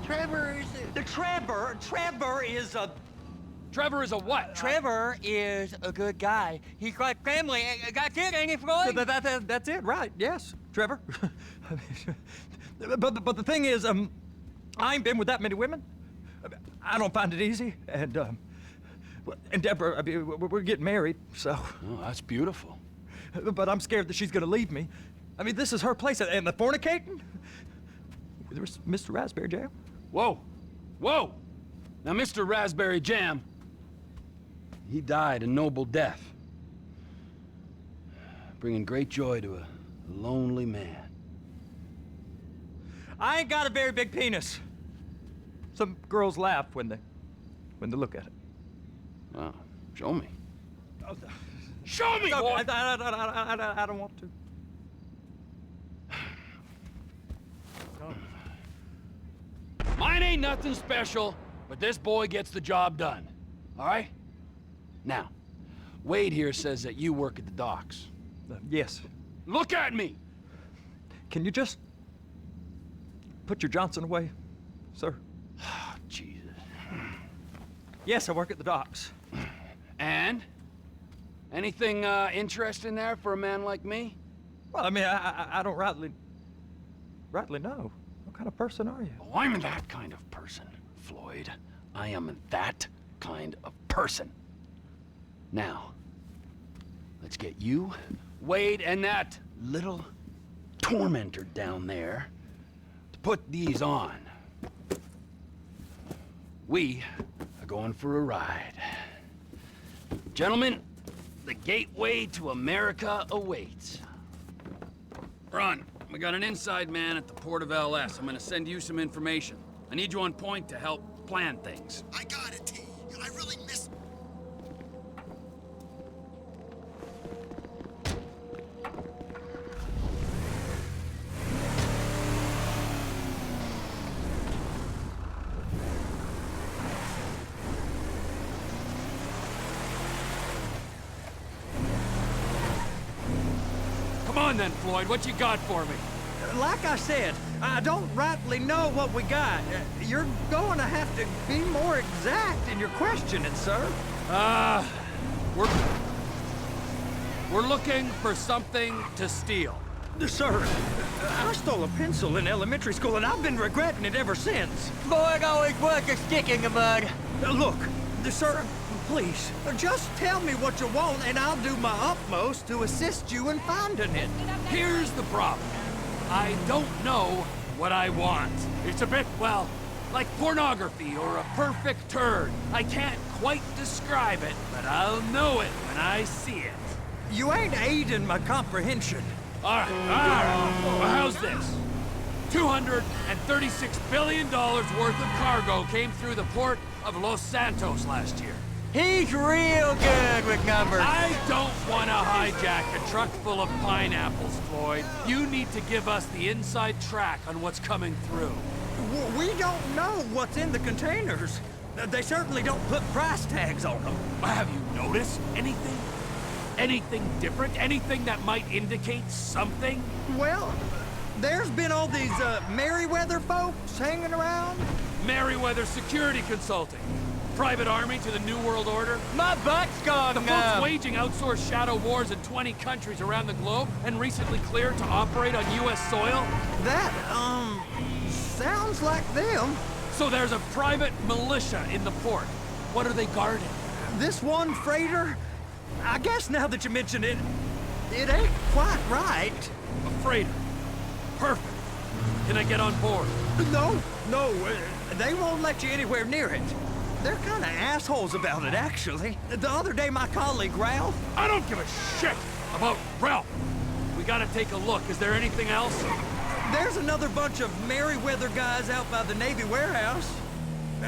Trevor is... Trevor is a... Trevor is a what? Trevor is a good guy. He's like family. That's it, ain't it, Floyd? That's it, right? Yes, Trevor. but the thing is, I ain't been with that many women. I don't find it easy, and Deborah, I mean, we're getting married, so. Oh, that's beautiful. But I'm scared that she's gonna leave me. I mean, this is her place, and the fornicating? There's Mr. Raspberry Jam. Whoa, whoa! Now, Mr. Raspberry Jam, he died a noble death, bringing great joy to a lonely man. I ain't got a very big penis. Some girls laugh when they look at it. Wow, show me. Oh, Show me, boy! I don't want to. Mine ain't nothing special, but this boy gets the job done. All right? Now, Wade here says that you work at the docks. Yes. Look at me! Can you just put your Johnson away, sir? Jesus. Yes, I work at the docks. And? Anything interesting there for a man like me? Well, I mean, I don't rightly know. What kind of person are you? Oh, I'm that kind of person, Floyd. I am that kind of person. Now, let's get you, Wade, and that little tormentor down there to put these on. We are going for a ride. Gentlemen, the gateway to America awaits. Ron, we got an inside man at the port of LS. I'm gonna send you some information. I need you on point to help plan things. I got it, T. I really miss... Come on then, Floyd, what you got for me? Like I said, I don't rightly know what we got. You're going to have to be more exact in your questioning, sir. We're looking for something to steal. Sir, I stole a pencil in elementary school, and I've been regretting it ever since. Floyd always was a stick in the mud. Look, sir, please, just tell me what you want, and I'll do my utmost to assist you in finding it. Here's the problem. I don't know what I want. It's a bit, well, like pornography or a perfect turd. I can't quite describe it, but I'll know it when I see it. You ain't aiding my comprehension. All right. Well, how's this? $236 billion worth of cargo came through the port of Los Santos last year. He's real good with numbers. I don't want to hijack a truck full of pineapples, Floyd. You need to give us the inside track on what's coming through. We don't know what's in the containers. They certainly don't put price tags on them. Have you noticed anything? Anything different? Anything that might indicate something? Well, there's been all these Merryweather folks hanging around. Merryweather Security Consulting. Private army to the New World Order. My butt's gone The folks waging outsourced shadow wars in 20 countries around the globe and recently cleared to operate on U.S. soil. That, sounds like them. So there's a private militia in the port. What are they guarding? This one freighter? I guess now that you mention it, it ain't quite right. A freighter. Perfect. Can I get on board? No, they won't let you anywhere near it. They're kind of assholes about it, actually. The other day, my colleague, Ralph... I don't give a shit about Ralph. We gotta take a look. Is there anything else? There's another bunch of Merryweather guys out by the Navy warehouse.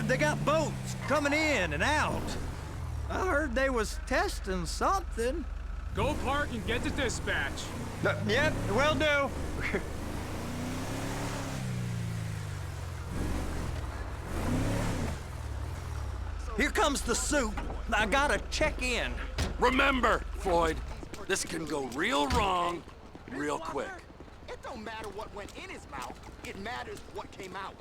They got boats coming in and out. I heard they was testing something. Go park and get the dispatch. Yep, will do. Here comes the soup. I gotta check in. Remember, Floyd, this can go real wrong real quick. It don't matter what went in his mouth. It matters what came out.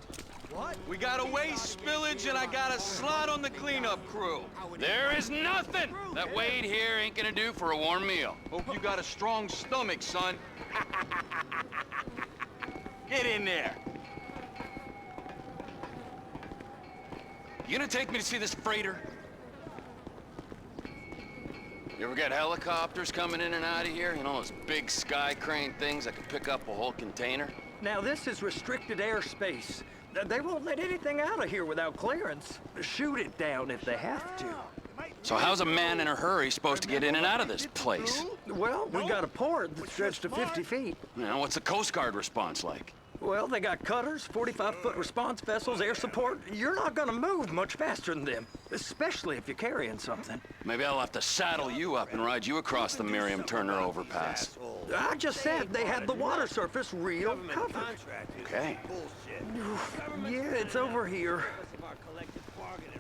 What? We got a waste spillage and I got a slot on the cleanup crew. There is nothing that Wade here ain't gonna do for a warm meal. Hope you got a strong stomach, son. Get in there. You gonna take me to see this freighter? You ever got helicopters coming in and out of here? You know, those big sky crane things that can pick up a whole container? Now, this is restricted airspace. They won't let anything out of here without clearance. Shoot it down if they have to. So how's a man in a hurry supposed to get in and out of this place? Well, we got a port that's stretched to 50 feet. You know, what's the Coast Guard response like? Well, they got cutters, 45-foot response vessels, air support. You're not gonna move much faster than them, especially if you're carrying something. Maybe I'll have to saddle you up and ride you across the Miriam Turner overpass. I just said they had the water surface real covered. Okay. Yeah, it's over here.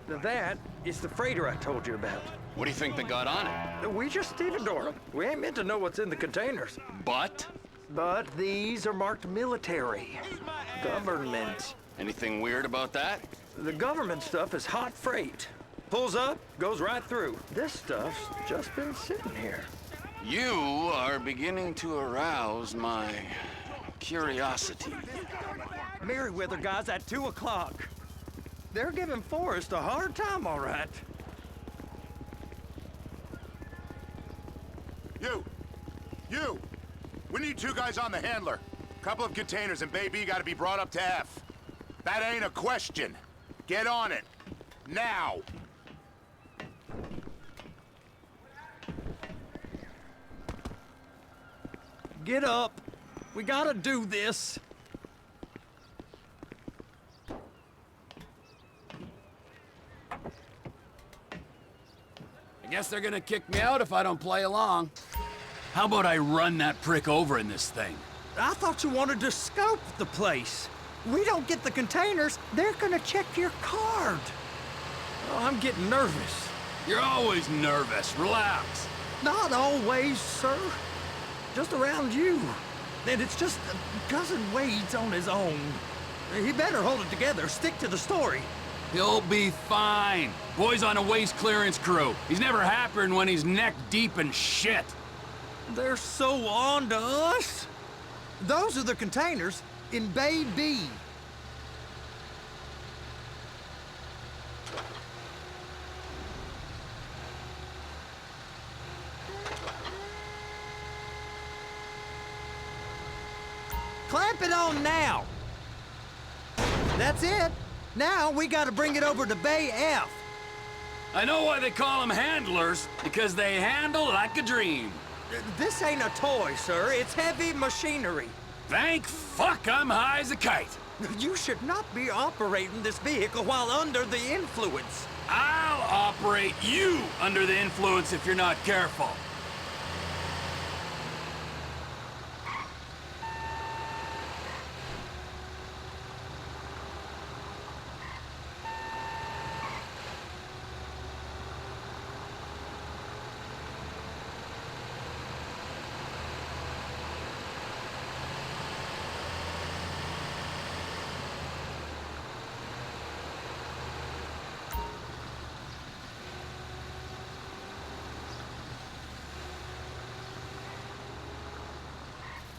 That is the freighter I told you about. What do you think they got on it? We just stevedore them. We ain't meant to know what's in the containers. But? But these are marked military. Government. Anything weird about that? The government stuff is hot freight. Pulls up, goes right through. This stuff's just been sitting here. You are beginning to arouse my curiosity. Merriweather guys at 2 o'clock. They're giving Forrest a hard time, all right. You! We need 2 guys on the handler. Couple of containers and Baby gotta be brought up to F. That ain't a question. Get on it. Now! Get up. We gotta do this. I guess they're gonna kick me out if I don't play along. How about I run that prick over in this thing? I thought you wanted to scope the place. We don't get the containers, they're gonna check your card. Oh, I'm getting nervous. You're always nervous. Relax. Not always, sir. Just around you. And it's just Cousin Wade's on his own. He better hold it together, stick to the story. He'll be fine. Boy's on a waste clearance crew. He's never happier than when he's neck deep in shit. They're so on to us. Those are the containers in Bay B. Clamp it on now. That's it. Now we gotta bring it over to Bay F. I know why they call them handlers, because they handle like a dream. This ain't a toy, sir. It's heavy machinery. Thank fuck I'm high as a kite. You should not be operating this vehicle while under the influence. I'll operate you under the influence if you're not careful.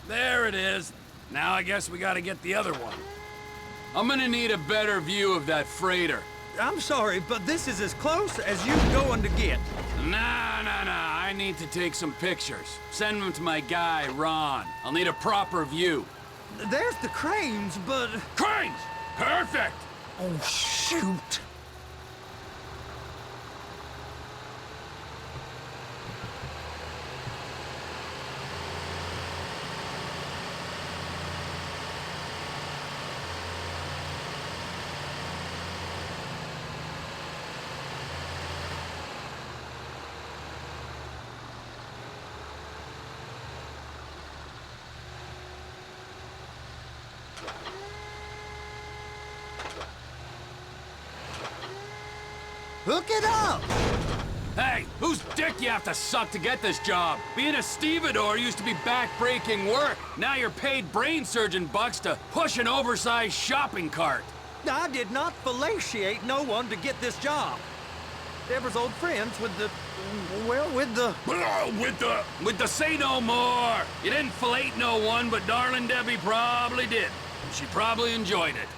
There it is. Now I guess we gotta get the other one. I'm gonna need a better view of that freighter. I'm sorry, but this is as close as you're going to get. Nah. I need to take some pictures. Send them to my guy, Ron. I'll need a proper view. There's the cranes, but... Cranes! Perfect! Oh, shoot. Hook it up! Hey, whose dick you have to suck to get this job? Being a stevedore used to be back-breaking work. Now you're paid brain surgeon bucks to push an oversized shopping cart. I did not fellatiate no one to get this job. Deborah's old friends with the... well, with the... With the say no more. You didn't fillet no one, but darling Debbie probably did. She probably enjoyed it.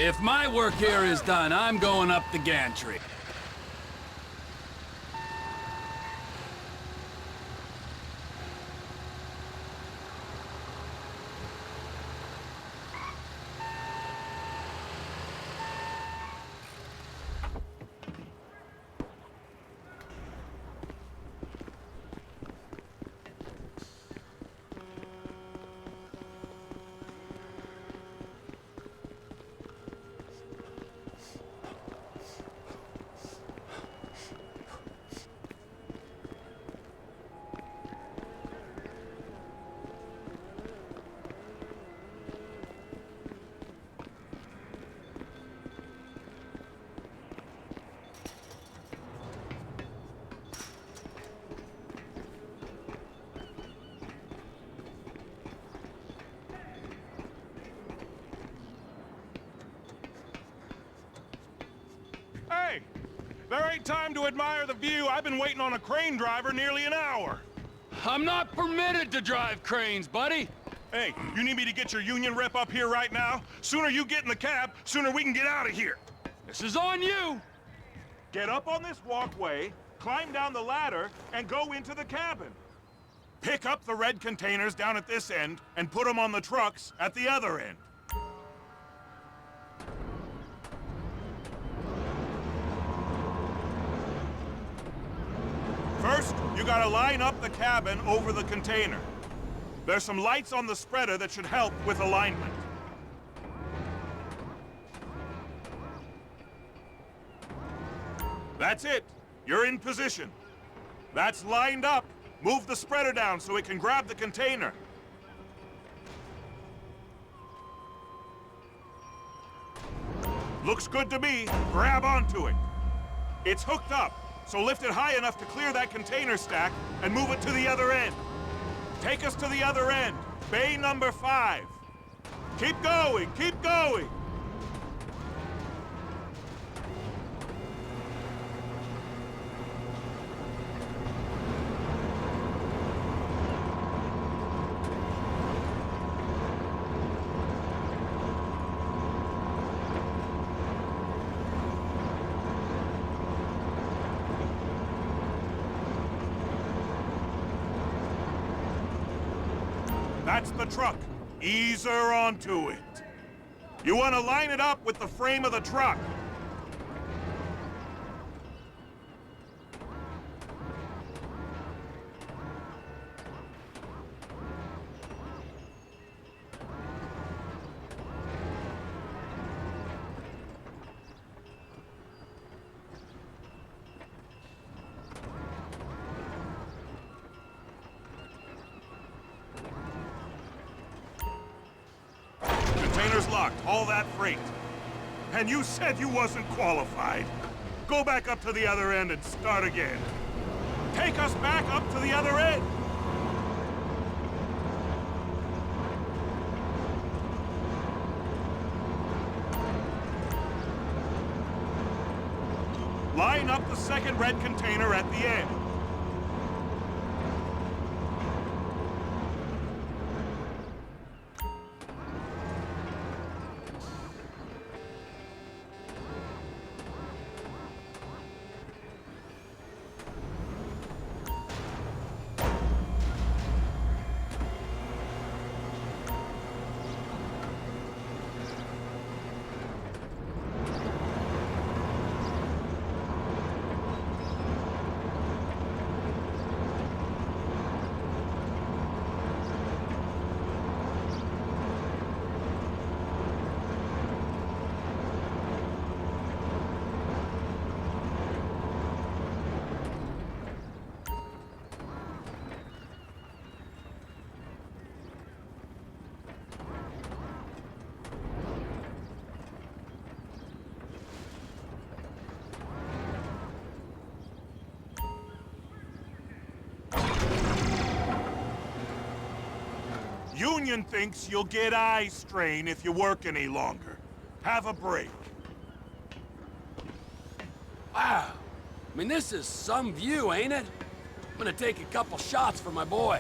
If my work here is done, I'm going up the gantry. Hey, there ain't time to admire the view. I've been waiting on a crane driver nearly an hour. I'm not permitted to drive cranes, buddy. Hey, you need me to get your union rep up here right now? Sooner you get in the cab, sooner we can get out of here. This is on you. Get up on this walkway, climb down the ladder, and go into the cabin. Pick up the red containers down at this end and put them on the trucks at the other end. First, you gotta line up the cabin over the container. There's some lights on the spreader that should help with alignment. That's it. You're in position. That's lined up. Move the spreader down so it can grab the container. Looks good to me. Grab onto it. It's hooked up, so lift it high enough to clear that container stack and move it to the other end. Take us to the other end. Bay number 5. Keep going, keep going. That's the truck. Ease her onto it. You want to line it up with the frame of the truck. Container's locked, all that freight. And you said you wasn't qualified. Go back up to the other end and start again. Take us back up to the other end. Line up the second red container at the end. Union thinks you'll get eye strain if you work any longer. Have a break. Wow. I mean, this is some view, ain't it? I'm gonna take a couple shots for my boy.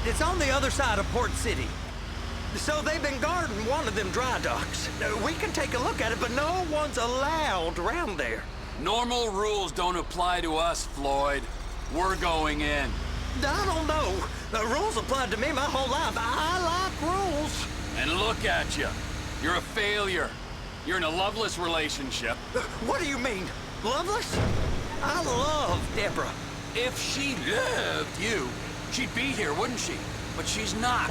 It's on the other side of Port City. So they've been guarding one of them dry docks. We can take a look at it, but no one's allowed around there. Normal rules don't apply to us, Floyd. We're going in. I don't know. The rules applied to me my whole life. I like rules. And look at you. You're a failure. You're in a loveless relationship. What do you mean? Loveless? I love Deborah. If she loved you, she'd be here, wouldn't she? But she's not.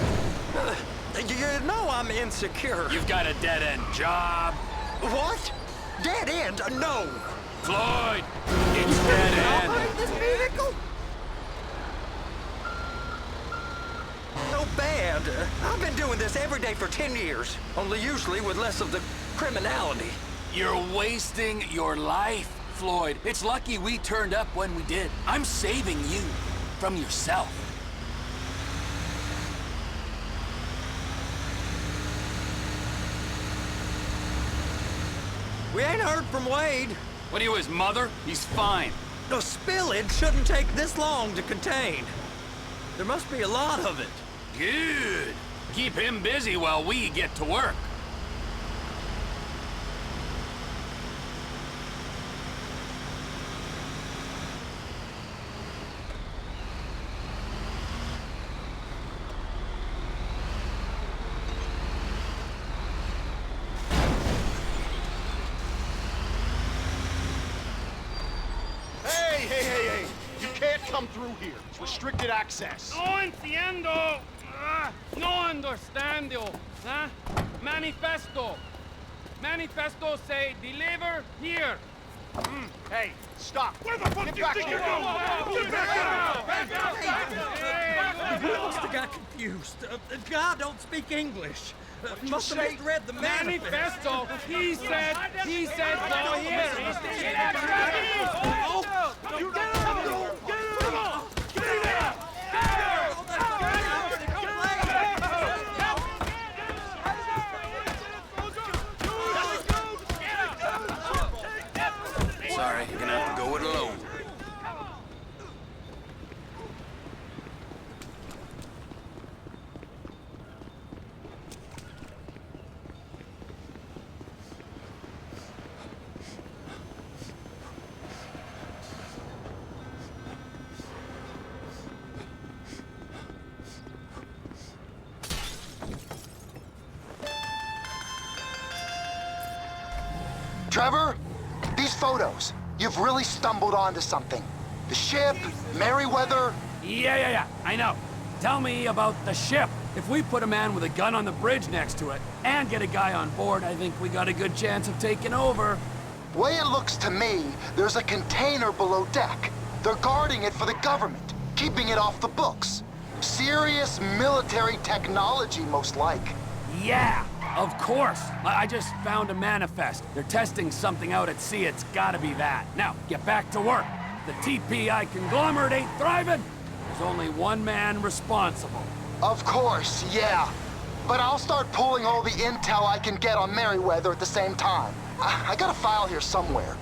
You know I'm insecure. You've got a dead-end job. What? Dead end? No. Floyd, it's dead-end. Operate this vehicle? No bad. I've been doing this every day for 10 years, only usually with less of the criminality. You're wasting your life, Floyd. It's lucky we turned up when we did. I'm saving you from yourself. We ain't heard from Wade. What are you, his mother? He's fine. The spillage shouldn't take this long to contain. There must be a lot of it. Good. Keep him busy while we get to work. Hey! You can't come through here. It's restricted access. No entiendo. No understando. Huh? Manifesto. Manifesto say deliver here. Hey, stop. Where the fuck Get do you back think here. you're going? He must have got confused. God don't speak English. Must have misread the manifesto. Manifesto. He said go here. Sorry, you're gonna have to go it alone. Trevor, these photos, you've really stumbled onto something. The ship, Merryweather. Yeah, I know. Tell me about the ship. If we put a man with a gun on the bridge next to it and get a guy on board, I think we got a good chance of taking over. Way it looks to me, there's a container below deck. They're guarding it for the government, keeping it off the books. Serious military technology, most like. Yeah, of course. I just found a manifest. They're testing something out at sea. It's gotta be that. Now, get back to work. The TPI conglomerate ain't thriving. There's only one man responsible. Of course, yeah. But I'll start pulling all the intel I can get on Merryweather at the same time. I got a file here somewhere.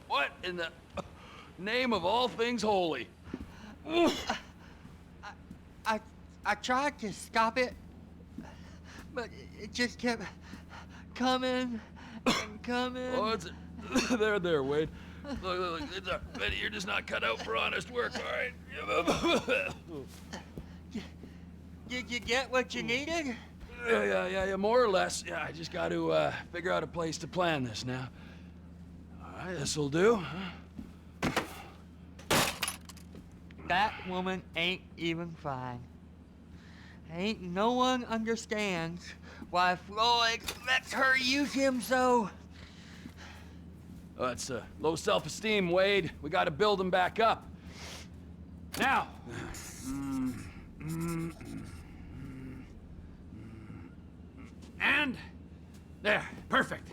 What in the name of all things holy? I tried to stop it, but it just kept coming and coming. Oh, it's there, Wade. Look, Betty, you're just not cut out for honest work, all right? Did you get what you needed? Yeah, more or less. Yeah, I just got to figure out a place to plan this now. All right, this'll do. Huh? That woman ain't even fine. Ain't no one understands why Floyd lets her use him so. Oh, that's low self-esteem, Wade. We got to build him back up. Now. And there, perfect.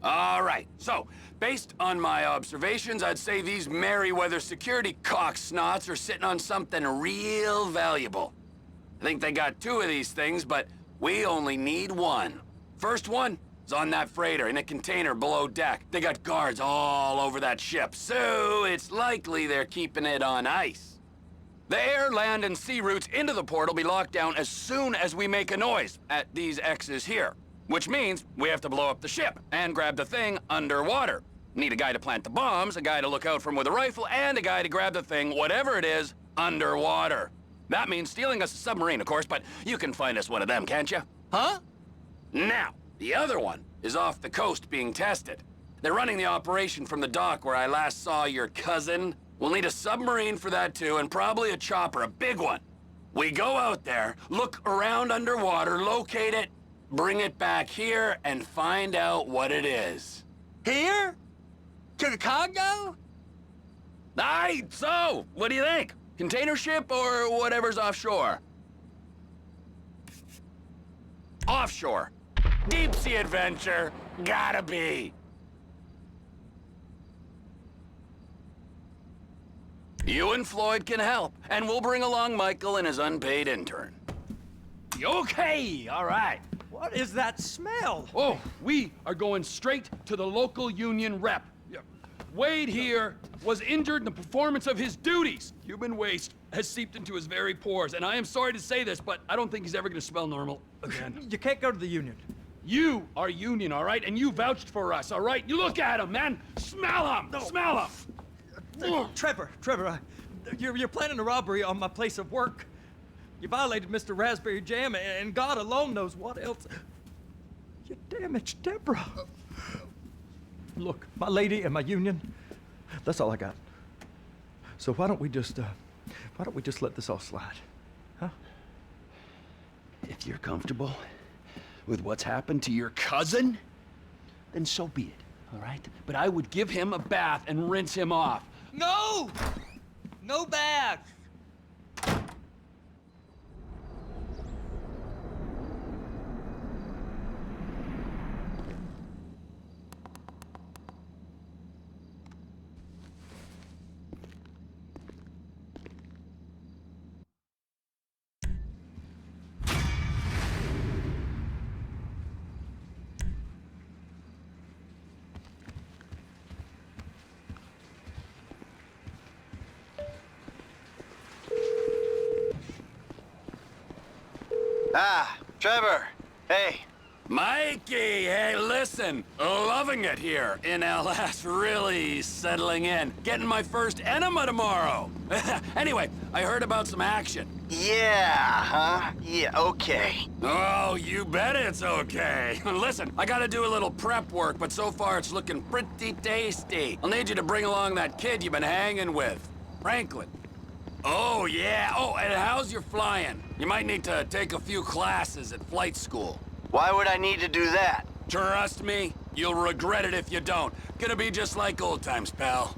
All right, so based on my observations, I'd say these Merryweather security cocksnots are sitting on something real valuable. I think they got 2 of these things, but we only need 1. First one is on that freighter in a container below deck. They got guards all over that ship, so it's likely they're keeping it on ice. The air, land, and sea routes into the port will be locked down as soon as we make a noise at these X's here. Which means we have to blow up the ship and grab the thing underwater. Need a guy to plant the bombs, a guy to look out for him with a rifle, and a guy to grab the thing, whatever it is, underwater. That means stealing us a submarine, of course, but you can find us one of them, can't you? Huh? Now, the other one is off the coast being tested. They're running the operation from the dock where I last saw your cousin. We'll need a submarine for that too, and probably a chopper, a big one. We go out there, look around underwater, locate it, bring it back here, and find out what it is. Here? To the Congo? Aye, so, what do you think? Container ship or whatever's offshore? Offshore. Deep sea adventure, gotta be. You and Floyd can help, and we'll bring along Michael and his unpaid intern. Okay, all right. What is that smell? Oh, we are going straight to the local union rep. Wade here was injured in the performance of his duties. Human waste has seeped into his very pores, and I am sorry to say this, but I don't think he's ever gonna smell normal again. You can't go to the union. You are union, all right? And you vouched for us, all right? You look at him, man. Smell him. No. Smell him. Trevor, you're planning a robbery on my place of work. You violated Mr. Raspberry Jam, and God alone knows what else. You damaged Deborah. Look, my lady and my union, that's all I got. So why don't we just let this all slide, huh? If you're comfortable with what's happened to your cousin, then so be it, all right? But I would give him a bath and rinse him off. No! No bags! Ah, Trevor. Hey. Mikey, hey, listen. Loving it here in LS, really settling in. Getting my first enema tomorrow. Anyway, I heard about some action. Yeah, huh? Yeah, okay. Oh, you bet it's okay. Listen, I gotta do a little prep work, but so far it's looking pretty tasty. I'll need you to bring along that kid you've been hanging with, Franklin. Oh, yeah. Oh, and how's your flying? You might need to take a few classes at flight school. Why would I need to do that? Trust me, you'll regret it if you don't. Gonna be just like old times, pal.